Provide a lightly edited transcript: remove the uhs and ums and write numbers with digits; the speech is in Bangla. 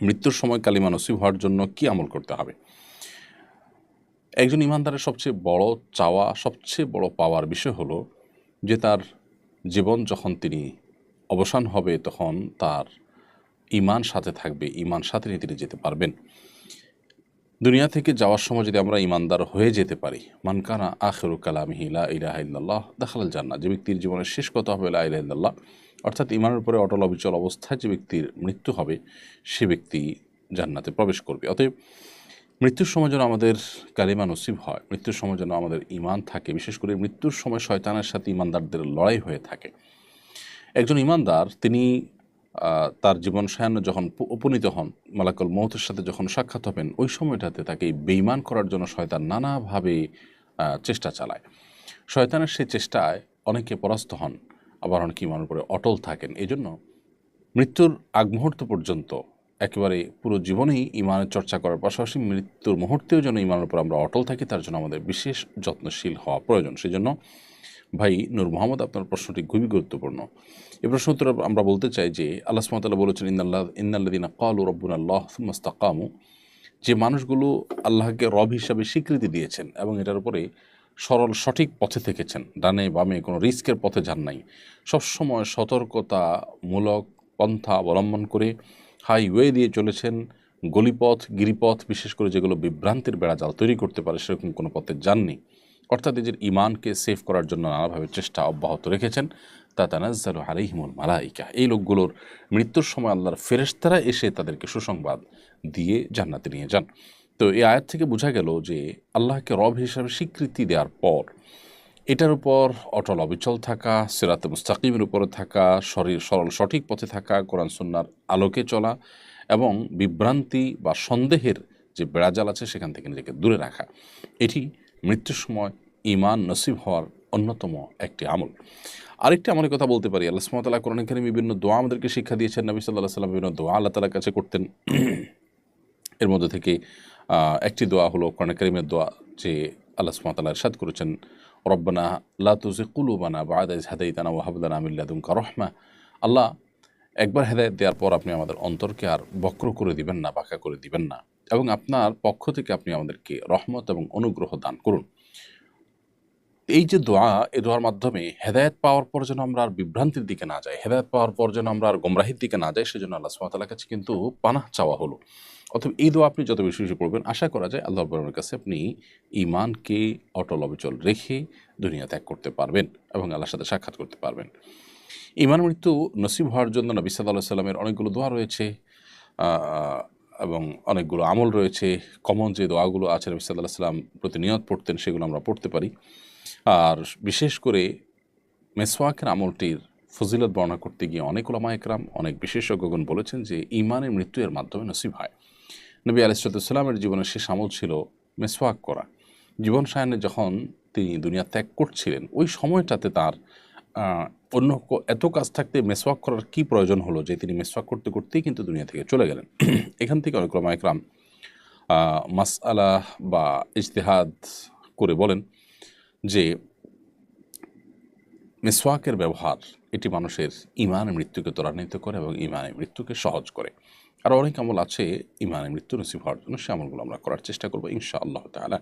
মৃত্যুর সময় কালিমা নসিব হওয়ার জন্য কি আমল করতে হবে? একজন ইমানদারের সবচেয়ে বড় চাওয়া, সবচেয়ে বড় পাওয়ার বিষয় হলো যে তার জীবন যখন তিনি অবসান হবে তখন তার ঈমান সাথে থাকবে, ঈমান সাথে নিয়ে তিনি যেতে পারবেন। দুনিয়া থেকে যাওয়ার সময় যদি আমরা ঈমানদার হয়ে যেতে পারি, মান কানা আখিরু কালামিহি লা ইলাহা ইল্লাল্লাহ দাখালাল জান্নাহ, যে ব্যক্তির জীবনের শেষ কথা হবে লা ইলাহা ইল্লাল্লাহ, অর্থাৎ ঈমানের উপরে অটল অবিচল অবস্থায় যে ব্যক্তির মৃত্যু হবে সে ব্যক্তি জান্নাতে প্রবেশ করবে। অতএব মৃত্যুর সময় যেন আমাদের কালিমা নসিব হয়, মৃত্যুর সময় যেন আমাদের ঈমান থাকে, বিশেষ করে মৃত্যুর সময় শয়তানের সাথে ঈমানদারদের লড়াই হয়ে থাকে। একজন ঈমানদার তিনি তার জীবন সায়ান্নে যখন উপনীত হন, মালাকুল মউতের সাথে যখন সাক্ষাৎ হবেন, ওই সময়টাতে তাকে বেঈমান করার জন্য শয়তান নানাভাবে চেষ্টা চালায়। শয়তানের সেই চেষ্টায় অনেকে পরাস্ত হন, আবার অনেকে ঈমানের উপরে অটল থাকেন। এজন্য মৃত্যুর আগ মুহূর্ত পর্যন্ত একেবারে পুরো জীবনেই ঈমানের চর্চা করার পাশাপাশি মৃত্যুর মুহূর্তেও যেন ঈমানের উপর আমরা অটল থাকি, তার জন্য আমাদের বিশেষ যত্নশীল হওয়া প্রয়োজন। সেজন্য ভাই নূর মোহাম্মদ, আপনার প্রশ্নটি খুবই গুরুত্বপূর্ণ। এই প্রশ্ন উত্তরে আমরা বলতে চাই যে আল্লাহ সুবহানাহু ওয়া তাআলা বলেছেন, ইন্নাল্লাযীনা ক্বালু রাব্বুনাল্লাহ সুম্মা ইসতাকামু, যে মানুষগুলো আল্লাহকে রব হিসাবে স্বীকৃতি দিয়েছেন এবং এটার উপরে সরল সঠিক পথে থেকেছেন, ডানে বামে কোনো রিস্কের পথে যান নাই, সবসময় সতর্কতামূলক পন্থা অবলম্বন করে হাইওয়ে দিয়ে চলেছেন, গলিপথ গিরিপথ বিশেষ করে যেগুলো বিভ্রান্তির বেড়াজাল তৈরি করতে পারে সেরকম কোনো পথে যাননি, অর্থাৎ নিজের ঈমানকে সেভ করার জন্য নানাভাবে চেষ্টা অব্যাহত রেখেছেন, তাতানাজ্জালু আলাইহিমুল মালাইকা, এই লোকগুলোর মৃত্যুর সময় আল্লাহর ফেরেশতারা এসে তাদেরকে সুসংবাদ দিয়ে জান্নাতে নিয়ে যান। তো এই আয়াত থেকে বোঝা গেল যে আল্লাহকে রব হিসাবে স্বীকৃতি দেওয়ার পর এটার উপর অটল অবিচল থাকা, সিরাতে মুস্তাকিমের উপরে থাকা, সরল সঠিক পথে থাকা, কোরআন সুন্নাহর আলোকে চলা এবং বিভ্রান্তি বা সন্দেহের যে বেড়াজাল আছে সেখান থেকে নিজেকে দূরে রাখা, এটি মৃত্যুর সময় ঈমান নসিব হওয়ার অন্যতম একটি আমল। আরেকটি আমলের কথা বলতে পারি, আল্লাহ সুবহানাহু ওয়া তাআলা কোরআনে কারিমে বিভিন্ন দোয়া আমাদেরকে শিক্ষা দিয়েছেন। নবী সাল্লাল্লাহু আলাইহি ওয়াসাল্লাম বিভিন্ন দোয়া আল্লাহ তাআলার কাছে করতেন। এর মধ্যে থেকে একটি দোয়া হলো কোরআনে কারিমের দোয়া, যে আল্লাহ সুবহানাহু ওয়া তাআলা ইরশাদ করেছেন, রব্বানা লা তুযিগ কুলুবানা বা'দা ইয হাদাইতানা ওয়া হাব লানা মিন লাদুনকা রাহমা। আল্লাহ, একবার হেদায়েত দেওয়ার পর আপনি আমাদের অন্তরকে আর বক্র করে দিবেন না, বাঁকা করে দিবেন না, এবং আপনার পক্ষ থেকে আপনি আমাদেরকে রহমত এবং অনুগ্রহ দান করুন। এই যে দোয়া, এই দোয়ার মাধ্যমে হেদায়েত পাওয়ার পর যেন আমরা আর বিভ্রান্তির দিকে না যাই, হেদায়েত পাওয়ার পর যেন আমরা আর গোমরাহির দিকে না যাই, সেজন্য আল্লাহ সুবহানাহু ওয়া তাআলার কাছে কিন্তু পানাহ চাওয়া হলো। অতএব এই দোয়া আপনি যত বেশি বেশি পড়বেন, আশা করা যায় আল্লাহ রাব্বুল আলামিনের কাছে আপনি ঈমানকে অটল অবিচল রেখে দুনিয়া ত্যাগ করতে পারবেন এবং আল্লাহর সাথে সাক্ষাৎ করতে পারবেন। ঈমান মৃত্যু নসিব হওয়ার জন্য নবী সাল্লাল্লাহু আলাইহি সাল্লামের অনেকগুলো দোয়া রয়েছে এবং অনেকগুলো আমল রয়েছে। কমন যে দোয়াগুলো আছে নবী সাল্লাল্লাহু আলাইহি সাল্লাম প্রতিনিয়ত পড়তেন, সেগুলো আমরা পড়তে পারি। আর বিশেষ করে মেসওয়াকের আমলটির ফজিলত বর্ণনা করতে গিয়ে অনেক উলামা একরাম, অনেক বিশেষজ্ঞগণ বলেছেন যে ঈমানের মৃত্যু এর মাধ্যমে নসিব হয়। নবী আলাইহিস সালামের জীবনের শেষ আমল ছিল মেসওয়াক করা। জীবন সায়ান্নে যখন তিনি দুনিয়া ত্যাগ করছিলেন, ওই সময়টাতে তার অন্য এত কাজ থাকতে মেসওয়াক করার কি প্রয়োজন হলো যে তিনি মেসওয়াক করতে করতেই কিন্তু দুনিয়া থেকে চলে গেলেন। এখান থেকে অনেক উলামা একরাম মাসআলা বা ইজতিহাদ করে বলেন যে মেসওয়াকের ব্যবহার এটি মানুষের ঈমানের মৃত্যুকে ত্বরান্বিত করে এবং ঈমানের মৃত্যুকে সহজ করে। আরও অনেক আমল আছে ঈমানের মৃত্যু নসিব হওয়ার জন্য, সে আমলগুলো আমরা করার চেষ্টা করবো ইনশাআল্লাহ তাআলা।